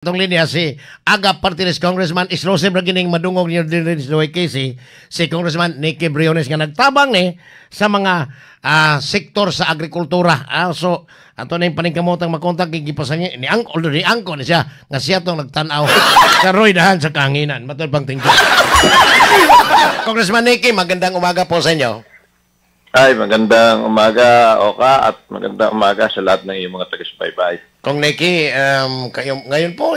Itong linya si Aga Party List Congressman exclusive na gining madungog niyo din sa Casey si Congressman Nicky Briones nga nagtabang ni sa mga sektor sa agrikultura. So ato na yung paningkamotang makontak gigipasan niya ni Angko ni siya nga siya tong nagtanaw karoy dahan sa kahanginan. Matod pang tingko. Congressman Nicky, magandang umaga po sa inyo. Ay, magandang umaga, Oka, at magandang umaga sa lahat ng iyong mga taga-subaybay. Kung Nicky, ngayon po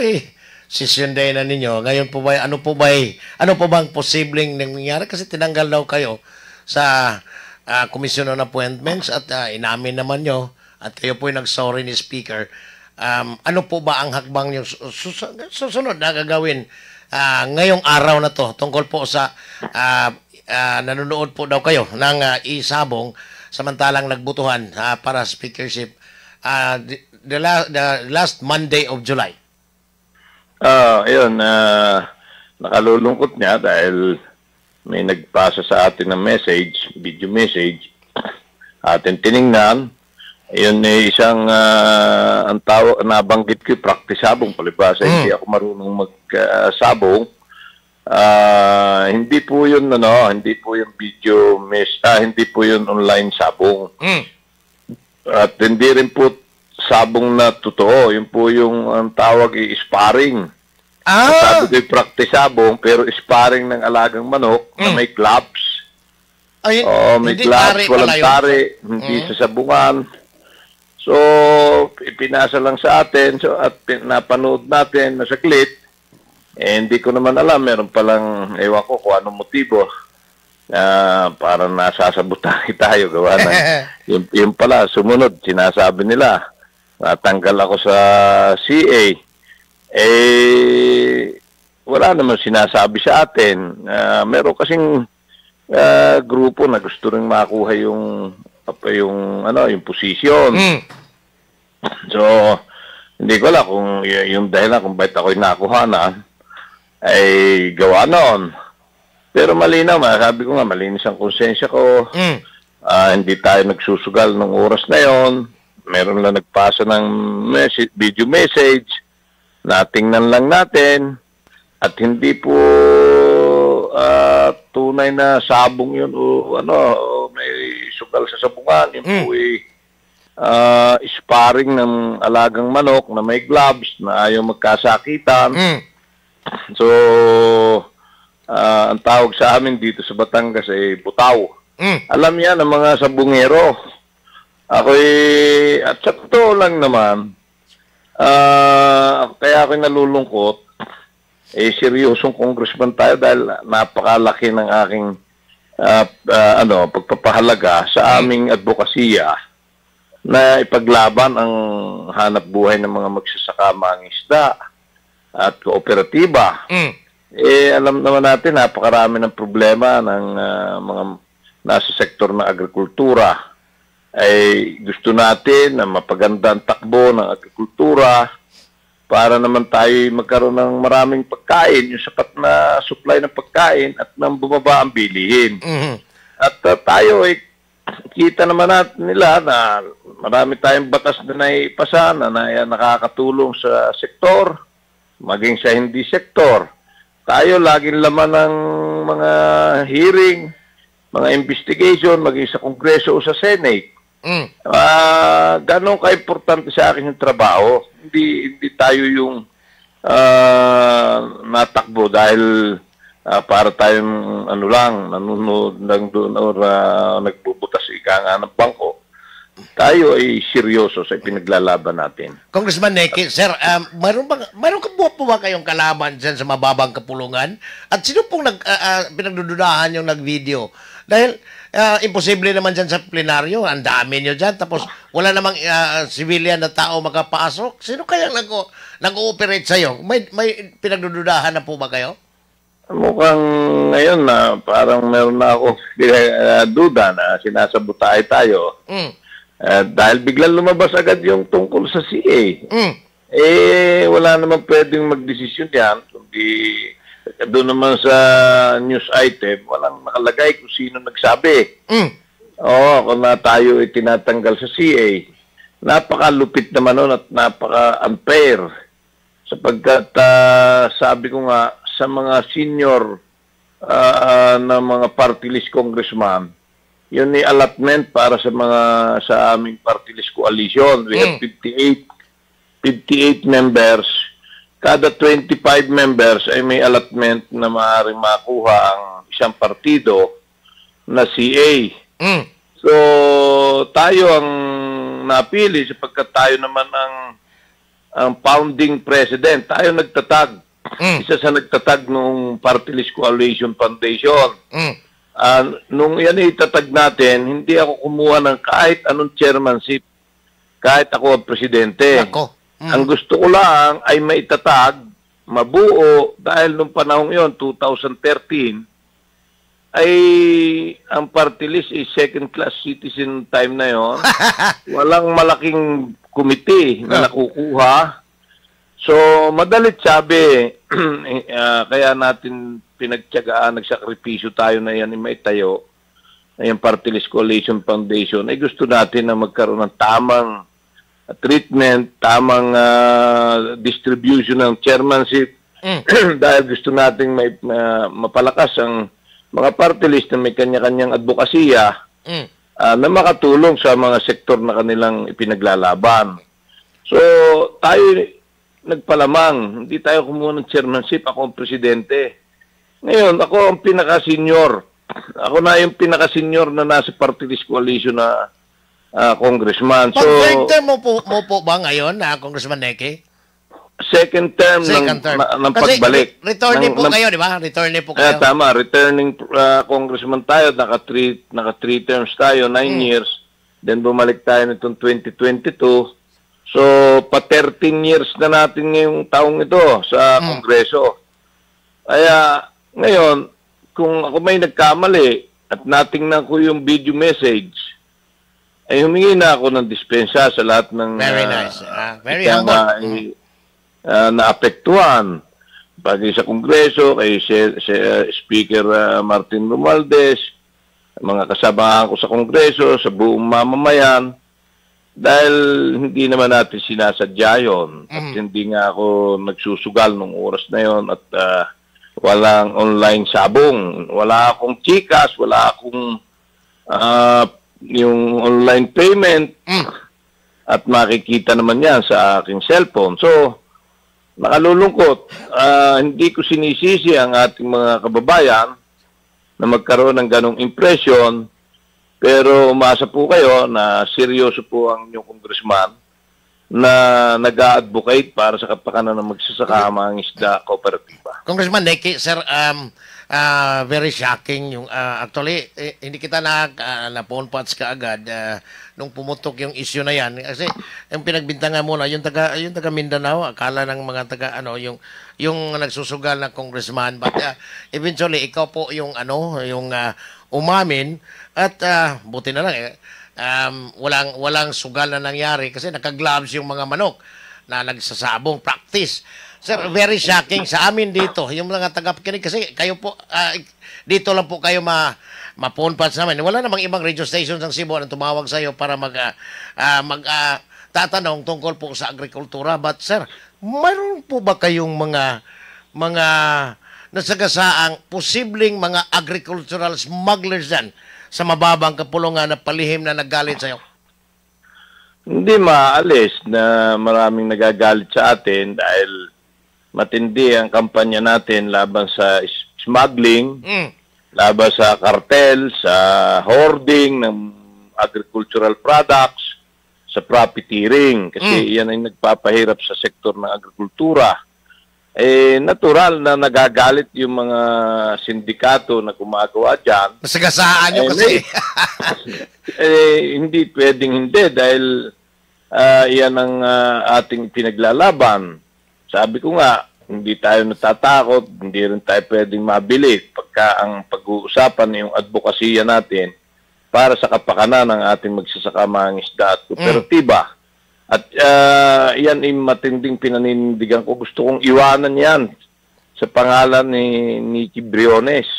session day na ninyo. Ngayon po ba, ano po bang posibleng nangyari? Kasi tinanggal daw kayo sa Commission on Appointments at inamin naman nyo at kayo po nag-sorry ni Speaker. Ano po ba ang hakbang nyo susunod na gagawin ngayong araw na to tungkol po sa nanonood po daw kayo ng isabong samantalang nagbutuhan para speakership the last Monday of July. Ayun, nakalulungkot niya dahil may nagpasa sa atin ng message, video message, atin tiningnan. Ayun, isang ang tawag, nabanggit ko, practice sabong, palibasa, hindi ako marunong magsabong. Hindi po yun hindi po yung video hindi po yun online sabong. At hindi rin po sabong na totoo. Yun po yung ang tawag sparring. Sabi ko practice sabong pero sparring ng alagang manok na may gloves. Ay, may gloves, walang tari, hindi sasabungan. So, ipinasa lang sa atin at napanood natin na saklit. Hindi ko naman alam, meron palang, ewan ko kung anong motibo para nasasabutan tayo gawa ng yung pala, sumunod, sinasabi nila, natanggal ako sa CA. Wala naman sinasabi sa atin. Meron kasing grupo na gusto rin makuha yung posisyon. So, hindi ko alam kung yung dahilan kung bakit ako'y nakuha na ay gawa noon. Pero malinaw, sabi ko nga, malinis ang konsensya ko. Hindi tayo nagsusugal ng oras na yon. Meron lang nagpasa ng video message. Natingnan lang natin. At hindi po tunay na sabong yun o may sugal sa sabungan. Yun po sparring ng alagang manok na may gloves na ayaw magkasakitan. So, ang tawag sa amin dito sa Batangas ay butaw. Alam yan ng mga sabungero. At sa totoo lang naman, kaya ako'y nalulungkot, seryosong congressman tayo dahil napakalaki ng aking pagpapahalaga sa aming advokasya na ipaglaban ang hanap buhay ng mga magsasaka, mangingisda at kooperatiba. Alam naman natin, napakarami ng problema ng mga nasa sektor ng agrikultura. Gusto natin na mapaganda ang takbo ng agrikultura para naman tayo magkaroon ng maraming pagkain, yung sapat na supply ng pagkain at nang bumaba ang bilihin. At tayo kita naman natin nila na marami tayong batas na naipasa na nakakatulong sa sektor, maging sa hindi sektor. Tayo laging laman ng mga hearing, mga investigation, maging sa Kongreso o sa Senate. Ganun ka-importante sa akin yung trabaho. Hindi tayo yung natakbo dahil para tayong nanonood lang doon o nagbubutas ika nga ng bangko. Tayo ay seryoso sa pinaglalaban natin. Congressman Nicky, sir, mayroon po ba kayong kalaban dyan sa mababang kapulungan? At sino pong pinagdududahan yung nag-video? Dahil imposible naman dyan sa plenaryo, ang dami nyo dyan, tapos wala namang civilian na tao makapasok. Sino kayang nag-ooperate sa'yo? May pinagdududahan na po ba kayo? Mukhang ngayon na parang meron na ako duda na sinasabutay tayo. Dahil biglang lumabas agad yung tungkol sa CA. Wala naman pwedeng magdesisyon yan. Kundi doon naman sa news item, walang nakalagay kung sino nagsabi. Kung na tayo tinatanggal sa CA. Napakalupit naman nun at napaka-unfair. sapagkat sabi ko nga sa mga senior na mga party list congressman, yun ni allotment para sa aming party list coalition. We have 58 members. Kada 25 members ay may allotment na maaaring makuha ang isang partido na CA. So, tayo ang napili sapagkat tayo naman ang founding president. Tayo nagtatag. Isa sa nagtatag nung Party List Coalition Foundation. Nung yan itatag natin, hindi ako kumuha ng kahit anong chairmanship, kahit ako ang presidente. Ang gusto ko lang ay maitatag, mabuo, dahil nung panahon yon 2013, ay ang party list is second-class citizen time na yon. Walang malaking committee na nakukuha. So, madalit sabi, kaya natin pinagtiyagaan, nagsakripisyo tayo na yan may tayo, na yung Party List Coalition Foundation, ay gusto natin na magkaroon ng tamang treatment, tamang distribution ng chairmanship, dahil gusto natin may mapalakas ang mga party list na may kanya-kanyang advokasya na makatulong sa mga sektor na kanilang ipinaglalaban. So, tayo nagpalamang, hindi tayo kumuha ng chairmanship, ako ang presidente. Ngayon, ako ang pinaka-senior. Ako na yung pinaka-senior na nasa party list coalition na congressman. So, Pag-third term mo po ba ngayon, Congressman Neke? second term ng pagbalik. Kasi returning po kayo, di ba? Returning po kayo. Tama, returning congressman tayo, naka 3 terms tayo, 9 years. Then bumalik tayo nitong 2022. So, pa 13 years na natin ngayong taong ito sa Kongreso. Kaya, ngayon, kung ako may nagkamali at natingnan ko yung video message, ay humingi na ako ng dispensa sa lahat ng very nice. Very humble. Naapektuhan. Pati sa Kongreso, kay Speaker Martin Romualdez, mga kasamahan ko sa Kongreso, sa buong mamamayan, dahil hindi naman natin sinasadya yun. At hindi nga ako nagsusugal nung oras na yon at walang online sabong. Wala akong chikas, wala akong yung online payment at makikita naman yan sa aking cellphone. So, nakalulungkot. Hindi ko sinisisi ang ating mga kababayan na magkaroon ng ganong impression, pero umasa po kayo na seryoso po ang inyong congressman na nag-a-advocate para sa kapakanan ng magsasaka mga isda kooperatiba. Congressman Neke, sir, very shocking yung actually hindi kita na-phone pots kaagad nung pumutok yung issue na yan kasi yung pinagbintangan muna yung taga Mindanao, akala ng mga taga yung nagsusugal na congressman, but eventually ikaw po yung umamin at buti na lang walang sugal na nangyari kasi naka-gloves yung mga manok na nagsasabong practice. Sir, very shocking sa amin dito. Yung mga tagapakinig kasi kayo po, dito lang po kayo ma-phone pads namin. Wala namang ibang radio stations ng Cebu na tumawag sa iyo para tatanong tungkol po sa agrikultura. But sir, mayroon po ba kayong mga nasagasaang posibleng mga agricultural smugglers dyan sa mababang kapulungan na palihim na naggalit sa iyo? Hindi maalis na maraming nagagalit sa atin dahil matindi ang kampanya natin laban sa smuggling, laban sa cartel, sa hoarding ng agricultural products, sa profiteering, kasi yan ay nagpapahirap sa sektor ng agrikultura. Natural na nagagalit yung mga sindikato na gumagawa dyan. Masagasaan nyo kasi. Hindi pwedeng hindi dahil yan ang ating pinaglalaban. Sabi ko nga, hindi tayo natatakot, hindi rin tayo pwedeng mabili pagka ang pag-uusapan yung advokasya natin para sa kapakanan ng ating magsasaka mga isda at kooperatiba. At yan ay matinding pinaninindigan ko. Gusto kong iwanan yan sa pangalan ni Nicky Briones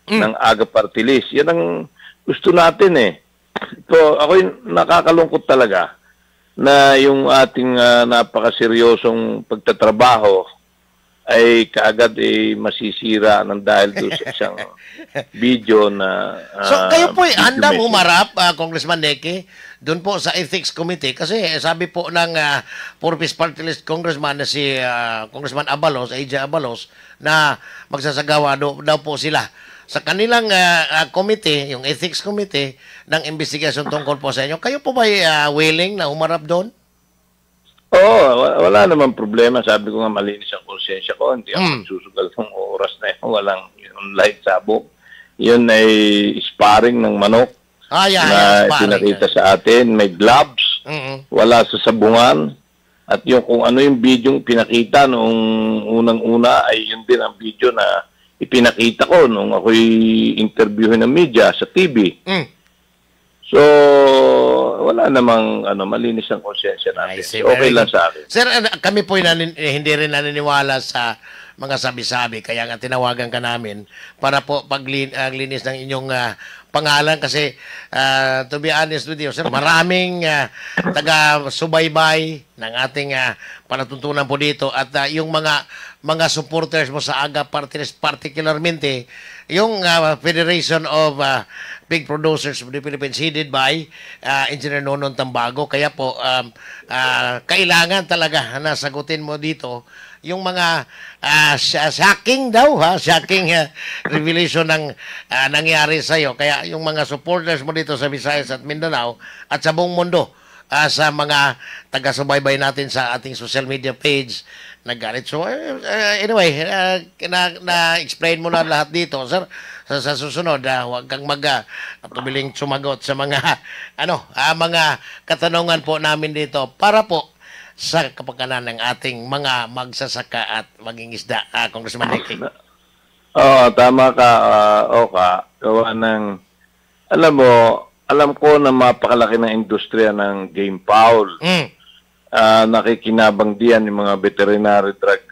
ng Aga Party List. Yan ang gusto natin eh. Ito, ako yung nakakalungkot talaga na yung ating napakaseryosong pagtatrabaho ay kaagad masisira ng dahil doon sa isang video na So kayo po video handang message. humarap, Congressman Neke, doon po sa Ethics Committee kasi sabi po ng Purpose Party List Congressman na si Congressman Abalos, AJ Abalos, na magsasagawa daw po sila sa kanilang committee, yung Ethics Committee, ng investigation tungkol po sa inyo. Kayo po ba willing na humarap doon? Oo, wala naman problema. Sabi ko nga malinis ang konsensya ko. Hindi ako susugal ng oras na yun. Walang online sabog. Yun ay sparring ng manok na pinakita sa atin. May gloves, wala sa sabungan. At yung kung ano yung video pinakita noong unang-una ay yun din ang video na ipinakita ko nung ako'y interviewin ng media sa TV. So, wala namang malinis ang konsensya natin. So, okay lang sa akin. Sir, kami po hindi rin naniniwala sa mga sabi-sabi. Kaya nga tinawagan ka namin para po paglinis ng inyong pangalan. Kasi, to be honest with you, sir, maraming taga-subaybay ng ating panatuntunan po dito. At yung mga supporters mo sa AGA Party List, particularmente, yung Federation of Pig Producers of the Philippines, headed by Engineer Nonon Tambago. Kaya po, kailangan talaga na sagutin mo dito yung mga shocking daw, shocking revelation ng nangyari sa'yo. Kaya yung mga supporters mo dito sa Visayas at Mindanao at sa buong mundo, sa mga taga-subaybay natin sa ating social media page, nagalit. So, anyway, na-explain mo na lahat dito, sir. Sa susunod, huwag kang tumiling sumagot sa mga mga katanungan po namin dito para po sa kapakanan ng ating mga magsasaka at maging isda, Congressman Neke. Oo, tama ka, Oka. Gawa ng, alam ko na mapakalaki ng industriya ng game fowl. Nakikinabang diyan yung mga veterinary drug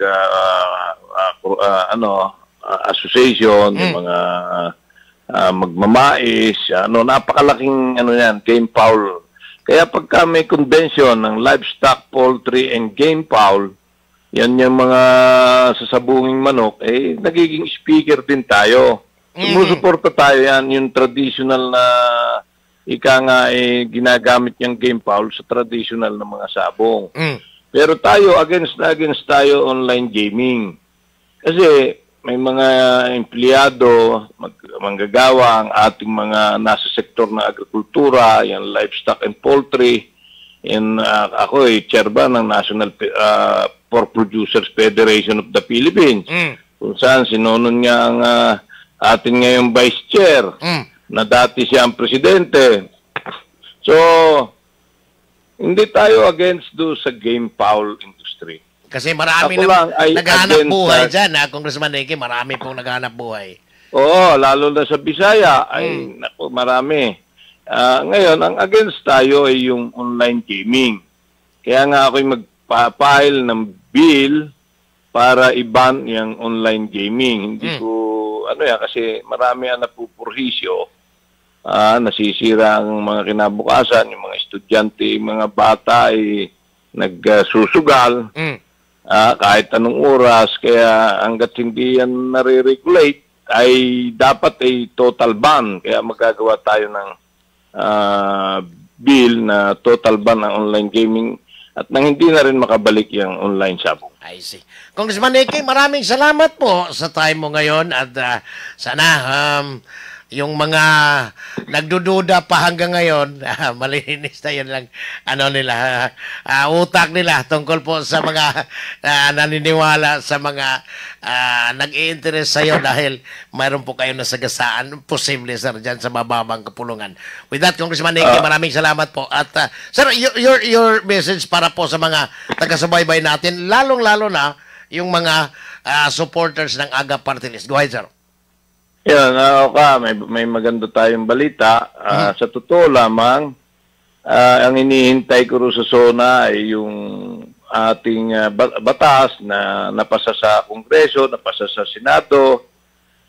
association, yung mga magmamais, napakalaking yan, game fowl. Kaya pagka may convention ng livestock, poultry, and game fowl, yan yung mga sasabunging manok, nagiging speaker din tayo. Sumusuporta tayo yan, yung traditional na ginagamit niyang game fowl sa traditional na mga sabong. Pero tayo, against tayo online gaming. Kasi may mga empleyado, manggagawa ang ating mga nasa sektor ng agrikultura, yung livestock and poultry. And ako chairman ng National Pork Producers Federation of the Philippines. Kung saan sinonon niya ang ating ngayong vice chair, na dati siya ang presidente. So, hindi tayo against sa game fowl industry. Kasi marami na naghahanap buhay dyan, Congressman Neke, marami pong naghahanap buhay. Oo, lalo na sa Bisaya, naku, marami. Ngayon, ang against tayo ay yung online gaming. Kaya nga ako'y magpa-file ng bill para i-ban yung online gaming. Hindi ko, kasi marami ang napupurhisyo. Nasisira ang mga kinabukasan, yung mga estudyante, mga bata ay nagsusugal. Kahit anong oras, kaya hanggat hindi yan nare-regulate, ay dapat total ban. Kaya magagawa tayo ng bill na total ban ng online gaming at nang hindi na rin makabalik yung online sabong. I see. Congressman Neke, maraming salamat po sa time mo ngayon at sana yung mga nagdududa pa hanggang ngayon, malinis na yun lang, utak nila tungkol po sa mga naniniwala sa mga nag-i-interest sa'yo dahil mayroon po kayo nasagasaan, posible, sir, dyan sa mababang kapulungan. With that, Congressman Neke, maraming salamat po. At, sir, your message para po sa mga taga-subaybay natin, lalong-lalo na yung mga supporters ng AGA Party List. Go ahead, sir. Yan, may maganda tayong balita. Sa totoo lamang, ang inihintay ko rin sa SONA ay yung ating batas na napasa sa Kongreso, napasa sa Senado,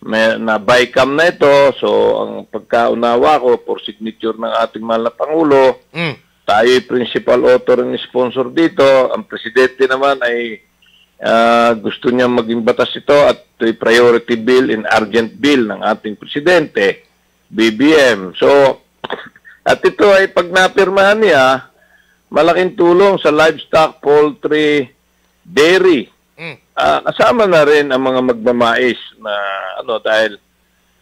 na bycam na ito. So, ang pagkaunawa ko for signature ng ating mahal na Pangulo, tayo principal author and sponsor dito. Ang presidente naman ay gusto niya maging batas ito at ito'y priority bill and urgent bill ng ating presidente, BBM. So, at ito ay pag napirmahan niya, malaking tulong sa livestock, poultry, dairy. Kasama na rin ang mga magmamais na dahil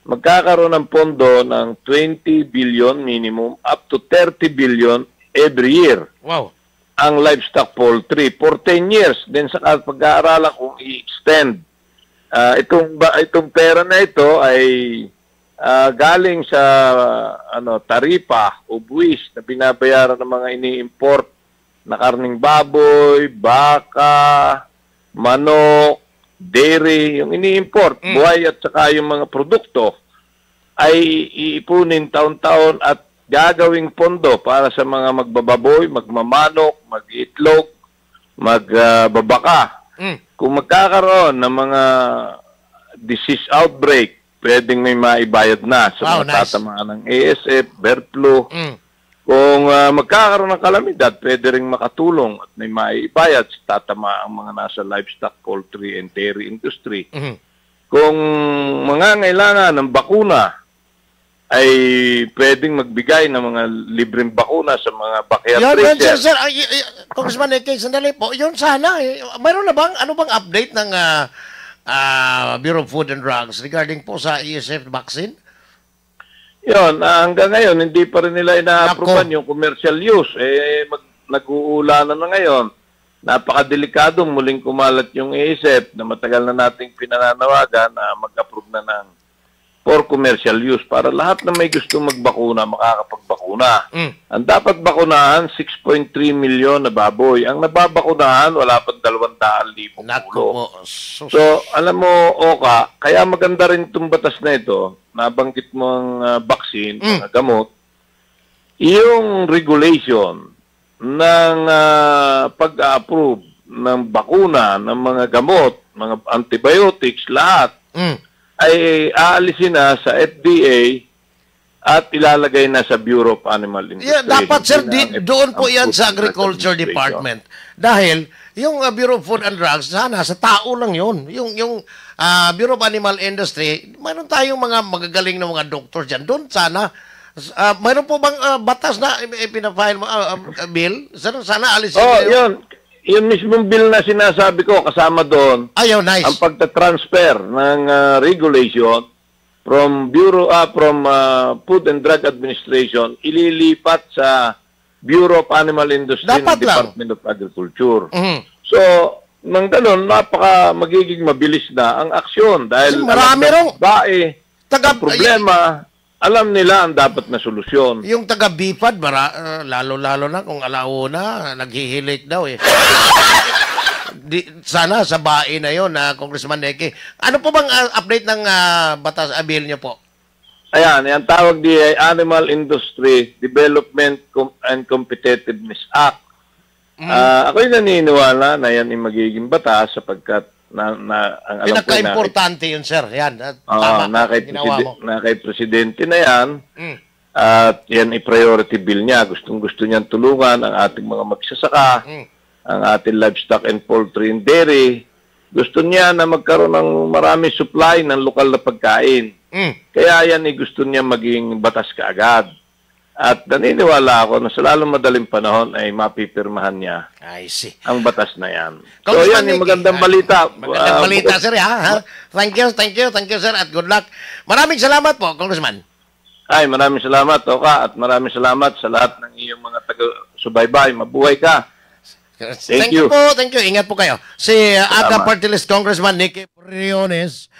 magkakaroon ng pondo ng 20 billion minimum up to 30 billion every year. Wow. Ang livestock poultry for 10 years. Then sa pag-aaralan kung i-extend. Itong pera na ito ay galing sa taripa o buwis na binabayaran ng mga ini-import na karning baboy, baka, manok, dairy, yung ini-import, buhay at saka yung mga produkto ay iipunin taon-taon at gagawing pondo para sa mga magbababoy, magmamanok, mag-itlog, magbabaka. Kung magkakaroon ng mga disease outbreak, pwedeng may maibayad na sa mga tatamaan ng ASF, bird flu. Kung magkakaroon ng kalamidad, pwede rin makatulong at may maibayad sa tatamaan ang mga nasa livestock, poultry, and dairy industry. Kung mangangailangan ng bakuna, ay pwedeng magbigay ng mga libreng bakuna sa mga backyard racer. Sir, Congressman Eke, sandali po. Yun sana. Mayroon na bang, ano bang update ng Bureau of Food and Drugs regarding po sa ESF vaccine? Yun, hanggang ngayon, hindi pa rin nila ina-approvean yung commercial use. Nag-uulanan na ngayon. Napakadelikadong muling kumalat yung ESF na matagal na nating pinananawagan na mag-approve na ng for commercial use para lahat na may gusto magbakuna, makakapagbakuna. Ang dapat bakunahan, 6.3 milyon na baboy. Ang nababakunahan, wala pang 200,000 pulo. So, alam mo, Oka, kaya maganda rin itong batas na ito, nabanggit mo ang vaccine, mga gamot, yung regulation ng pag-approve ng bakuna, ng mga gamot, mga antibiotics, lahat, ay aalisin na sa FDA at ilalagay na sa Bureau of Animal Industry. Yeah, dapat sir, doon po yan sa Agriculture Department. Dahil yung Bureau of Food and Drugs, sana sa tao lang yun. Yung Bureau of Animal Industry, mayroon tayong mga magagaling na mga doktor dyan. Doon sana, mayroon po bang batas na pinafile mo, bill? Sana alisin nyo yun. Yung mismong bill na sinasabi ko, kasama doon, nice. Ang pagta-transfer ng regulation from Food and Drug Administration, ililipat sa Bureau of Animal Industry ng Department of Agriculture. So, nang ganun, magiging mabilis na ang aksyon dahil marami problema, alam nila ang dapat na solusyon. Yung taga-BIFAD, lalo-lalo na kung alauna, naghihilik daw eh. Sana sa bae na yun, Congressman Eke. Ano po bang update ng batas bill niyo po? Ayan, yung tawag di ay Animal Industry Development and Competitiveness Act. Ako'y naniniwala na yan ay magiging batas sapagkat pinaka-importante yun, sir. Yan. Tama. Na kay Presidente na yan. At yan ay priority bill niya. Gustong-gusto niyang tulungan ang ating mga magsasaka, ang ating livestock and poultry and dairy. Gusto niya na magkaroon ng marami supply ng lokal na pagkain. Kaya yan ay gusto niya maging batas kaagad. At naniniwala ako na sa lalong madaling panahon ay mapipirmahan niya ang batas na yan. So yan yung magandang balita. Magandang balita, sir. Thank you, sir, at good luck. Maraming salamat po, Congressman. Maraming salamat, Oka, at maraming salamat sa lahat ng iyong mga taga-subaybay. Mabuhay ka. Thank you po. Ingat po kayo. Si Aga Party List Congressman Nicky Briones.